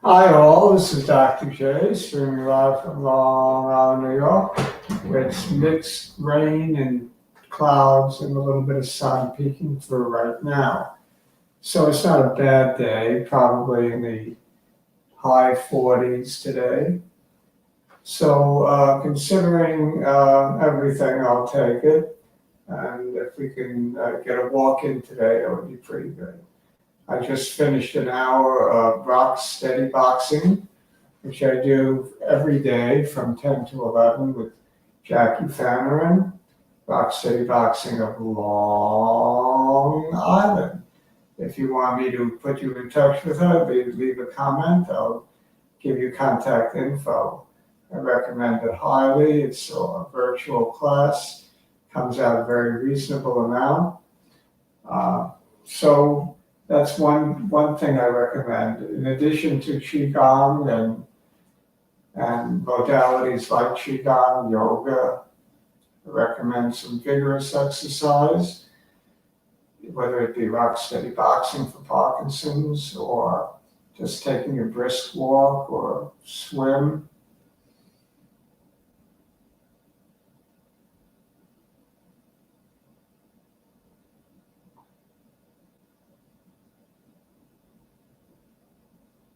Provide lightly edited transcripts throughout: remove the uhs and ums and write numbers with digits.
Hi all, this is Dr. J, streaming live from Long Island, New York, where it's mixed rain and clouds and a little bit of sun peeking through right now. So it's not a bad day, probably in the high 40s today. So considering everything, I'll take it. And if we can get a walk in today, that would be pretty good. I just finished an hour of rock steady boxing, which I do every day from 10 to 11 with Jackie Fanarin, rock steady boxing of Long Island. If you want me to put you in touch with her, leave a comment. I'll give you contact info. I recommend it highly. It's a virtual class, comes out a very reasonable amount. So that's one thing I recommend. In addition to Qigong and modalities like Qigong, yoga, I recommend some vigorous exercise, whether it be rock steady boxing for Parkinson's or just taking a brisk walk or swim.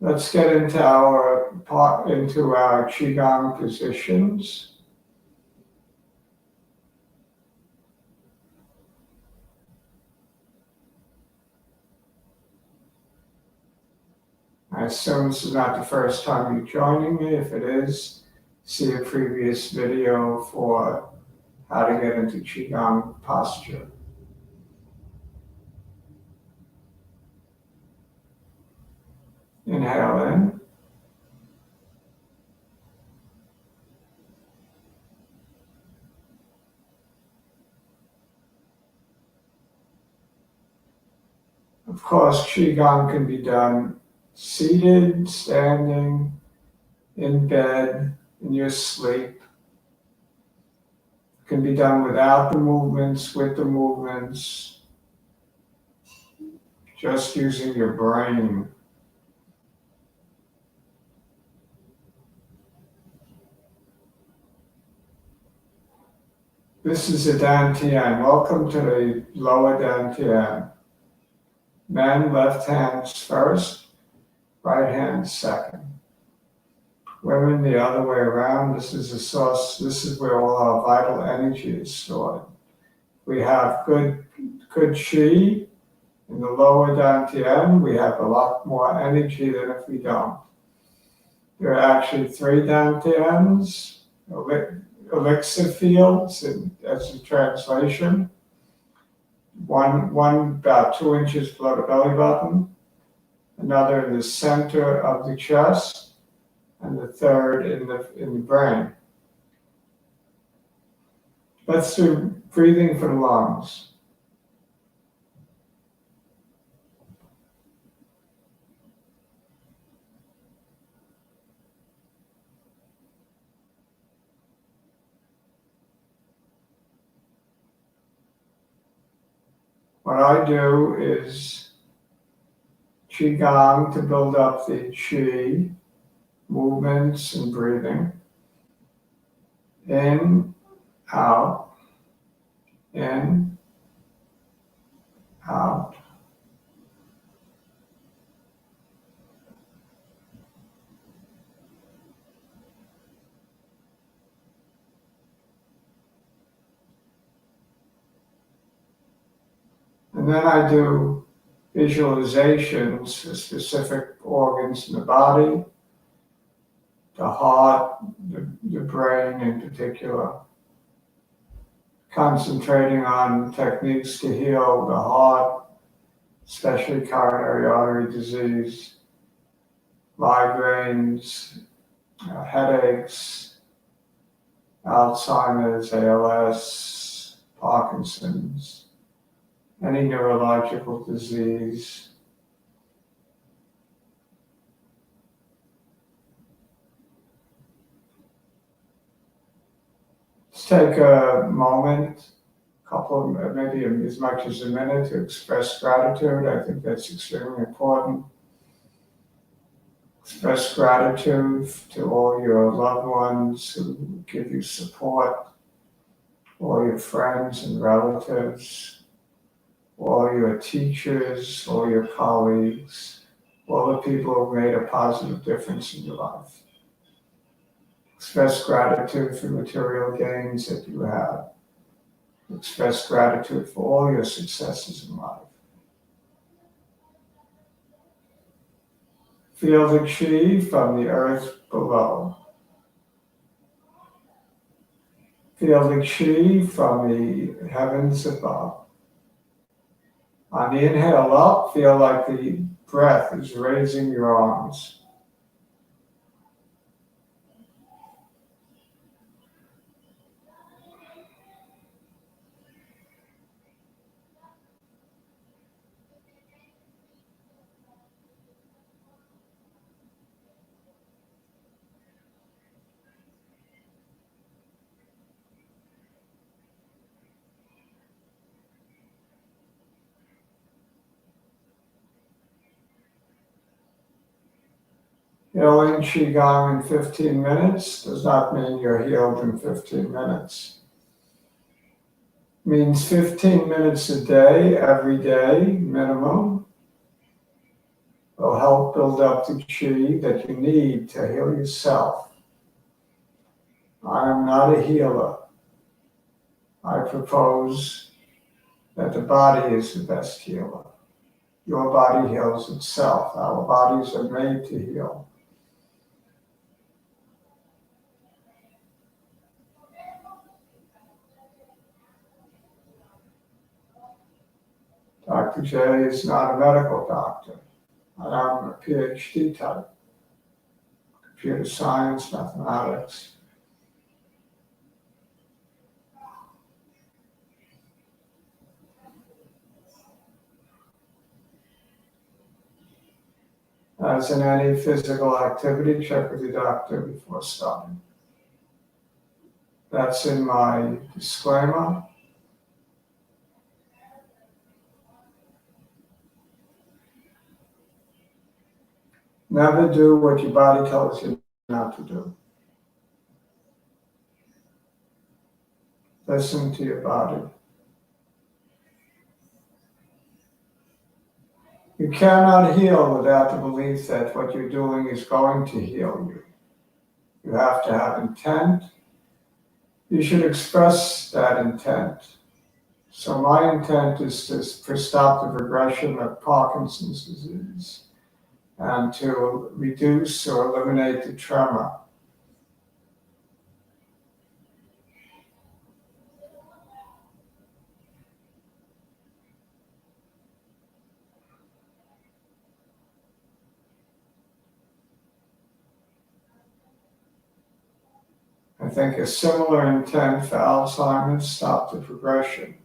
Let's get into our Qigong positions. I assume this is not the first time you're joining me. If it is, see a previous video for how to get into Qigong posture. Inhale in. Of course, Qigong can be done seated, standing, in bed, in your sleep. It can be done without the movements, with the movements, just using your brain. This is a Dantian. Welcome to the lower Dantian. Men, left hands first, right hand second. Women, the other way around. This is a source. This is where all our vital energy is stored. We have good qi in the lower Dantian. We have a lot more energy than if we don't. There are actually 3 Dantians, elixir fields, as a translation. One about 2 inches below the belly button, another in the center of the chest, and the third in the brain. Let's do breathing for the lungs. What I do is Qigong to build up the qi, movements and breathing. In, out, in, out. And then I do visualizations for specific organs in the body, the heart, the brain in particular, concentrating on techniques to heal the heart, especially coronary artery disease, migraines, headaches, Alzheimer's, ALS, Parkinson's, any neurological disease. Let's take a moment, maybe as much as a minute, to express gratitude. I think that's extremely important. Express gratitude to all your loved ones who give you support, all your friends and relatives, all your teachers, all your colleagues, all the people who made a positive difference in your life. Express gratitude for material gains that you have. Express gratitude for all your successes in life. Feel the chi from the earth below. Feel the chi from the heavens above. On the inhale up, feel like the breath is raising your arms. Healing Qigong in 15 minutes does not mean you're healed in 15 minutes. It means 15 minutes a day, every day, minimum, will help build up the Qi that you need to heal yourself. I am not a healer. I propose that the body is the best healer. Your body heals itself. Our bodies are made to heal. Dr. J is not a medical doctor. I'm a PhD type, computer science, mathematics. As in any physical activity, check with your doctor before starting. That's in my disclaimer. Never do what your body tells you not to do. Listen to your body. You cannot heal without the belief that what you're doing is going to heal you. You have to have intent. You should express that intent. So my intent is to stop the progression of Parkinson's disease and to reduce or eliminate the tremor. I think a similar intent for Alzheimer's, stop the progression.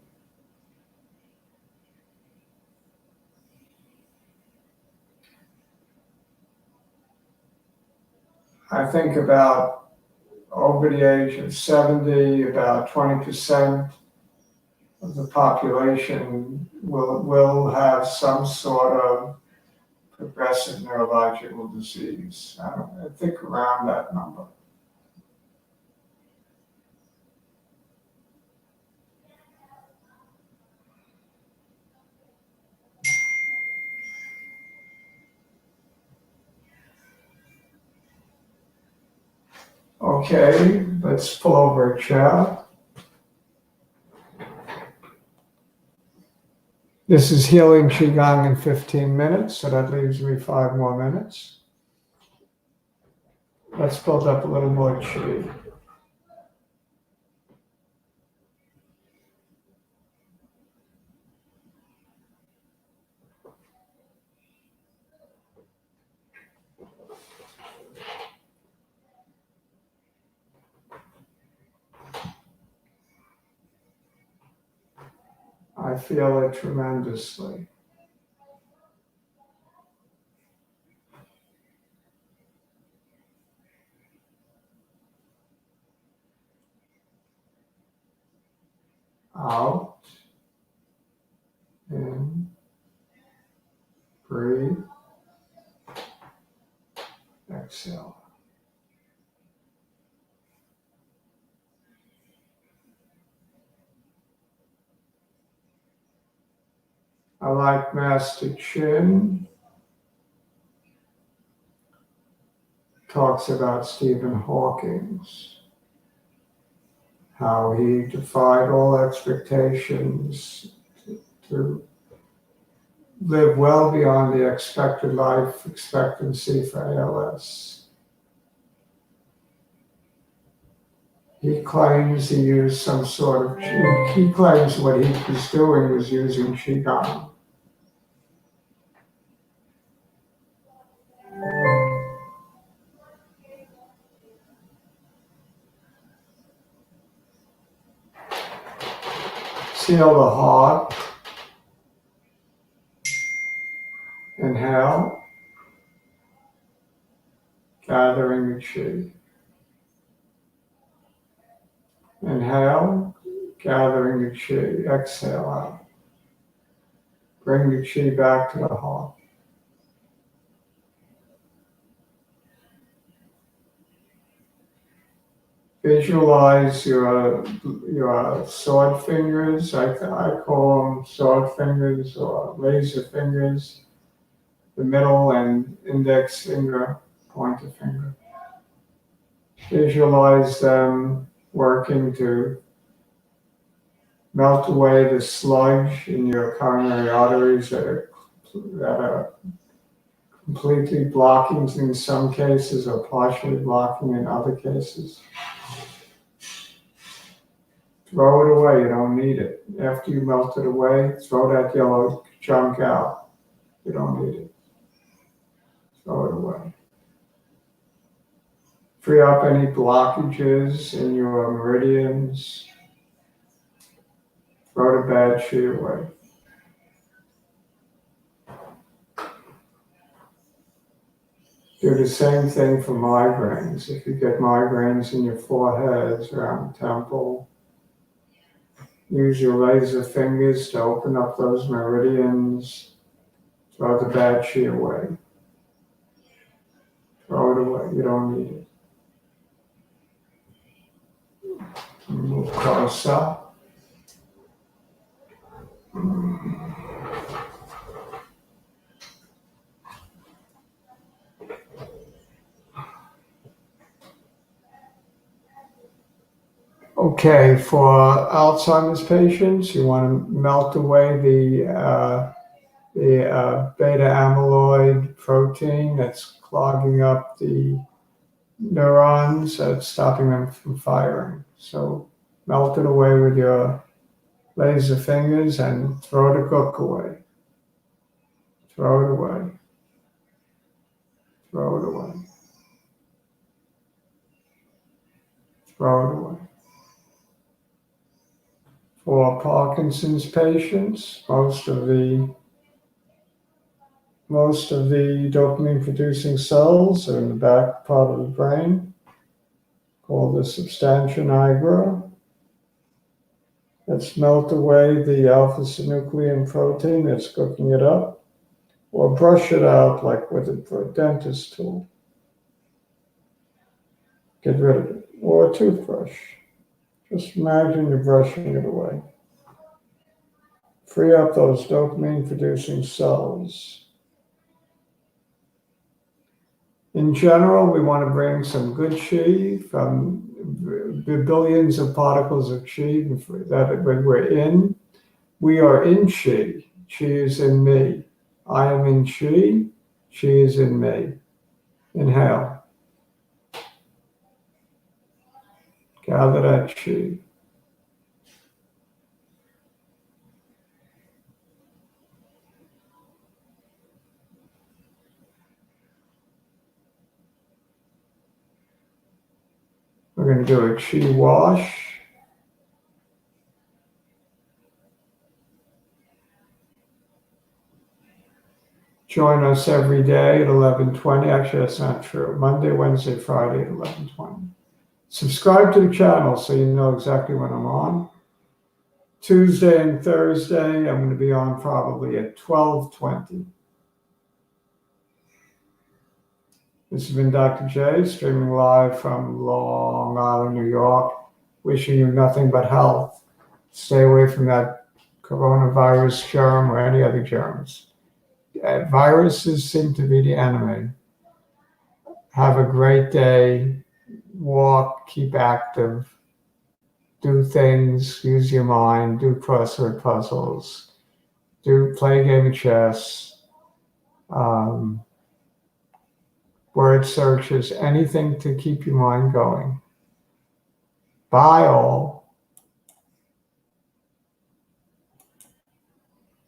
I think about over the age of 70, about 20% of the population will have some sort of progressive neurological disease. I think around that number. Okay, let's pull over a chair. This is healing Qigong in 15 minutes, so that leaves me 5 more minutes. Let's build up a little more Qi. I feel it tremendously. Out, in, breathe. I like Master Chin. Talks about Stephen Hawking's, how he defied all expectations to live well beyond the expected life expectancy for ALS. He claims he used some sort of, he claims what he was doing was using QIGONG. Seal the heart. Inhale. Gathering the chi. Inhale. Gathering the chi. Exhale out. Bring the chi back to the heart. Visualize your sword fingers. I call them sword fingers or laser fingers. The middle and index finger, pointer finger. Visualize them working to melt away the sludge in your coronary arteries that are completely blocking in some cases or partially blocking in other cases. Throw it away, you don't need it. After you melt it away, throw that yellow junk out. You don't need it. Throw it away. Free up any blockages in your meridians. Throw the bad chi away. Do the same thing for migraines. If you get migraines in your foreheads, around the temple, use your laser fingers to open up those meridians. Throw the bad chi away. Throw it away. You don't need it. Move closer. Okay, for Alzheimer's patients, you want to melt away the beta amyloid protein that's clogging up the neurons, that's stopping them from firing. So melt it away with your laser fingers and throw the gook away. Throw it away. Throw it away. Throw it away. For Parkinson's patients, most of the dopamine producing cells are in the back part of the brain, called the substantia nigra. Let's melt away the alpha-synuclein protein that's cooking it up, or brush it out like with a dentist tool. Get rid of it, or a toothbrush. Just imagine you're brushing it away. Free up those dopamine-producing cells. In general, we want to bring some good chi from the billions of particles of chi that when we're in. We are in chi. Chi is in me. I am in chi. Chi is in me. Inhale. Gather that chi. We're going to do a chi wash. Join us every day at 11:20. Actually, that's not true. Monday, Wednesday, Friday at 11:20. Subscribe to the channel so you know exactly when I'm on. Tuesday and Thursday, I'm going to be on probably at 12:20. This has been Dr. J, streaming live from Long Island, New York. Wishing you nothing but health. Stay away from that coronavirus germ or any other germs. Viruses seem to be the enemy. Have a great day. Walk, keep active, do things, use your mind, do crossword puzzles, play a game of chess, um, word searches, anything to keep your mind going. Bye all.